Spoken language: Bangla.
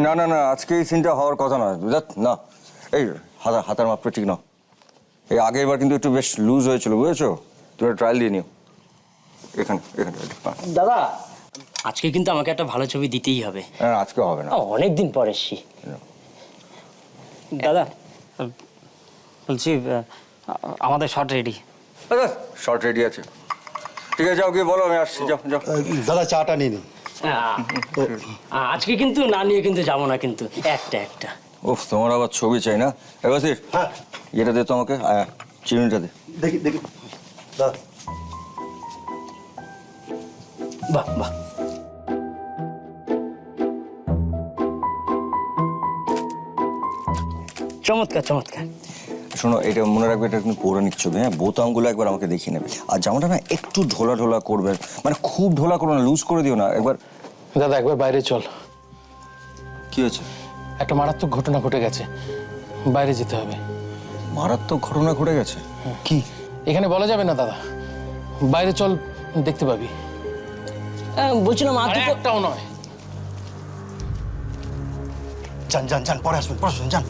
না না না, আজকে এই সিনটা হওয়ার কথা না, বুঝাত না। এই হাতার মাপটা ঠিক না। এই আগের বার কিন্তু একটু বেশ লুজ হয়েছিল, বুঝেছো? তুমি ট্রায়াল দিয়ে নিও। এখানে এখানে। দাদা, আজকে কিন্তু আমাকে একটা ভালো ছবি দিতেই হবে। হ্যাঁ, আজকে হবে না। অনেকদিন পর এসছি। দাদা বলছি, আমাদের শর্ট রেডি। শর্ট রেডি আছে, ঠিক আছে, যাও গিয়ে বলো, আমি আসছি। যাও যাও। দাদা চাটা নিয়ে নিন। আজকে কিন্তু না নিয়ে কিন্তু যাবো না, কিন্তু একটা। ওফ, তোমার আবার ছবি চাই না? এবার হ্যাঁ, এটা দে তো আমাকে, চিরুনিটা দে। দেখি দেখি দাদা। বাহ বাহ, চমৎকার চমৎকার। শোনো, এটা মনে রাখবে, এটা কিন্তু পৌরাণিক ছবি। হ্যাঁ, বোতামগুলো একবার আমাকে দেখিয়ে নেবে। আর জামাটা না একটু ঢোলা ঢোলা করবে, মানে খুব ঢোলা করো না, লুজ করে দিও না একবার। দাদা একবার বাইরে চল, কি হয়েছে? একটা মারাত্মক ঘটনা ঘটে গেছে, বাইরে যেতে হবে। মারাত্মক ঘটনা ঘটে গেছে? কি এখানে বলা যাবে না দাদা, বাইরে চল, দেখতে পাবি। বলছিলাম একটাও নয়। যান যান যান, পরে আসবেন, যান।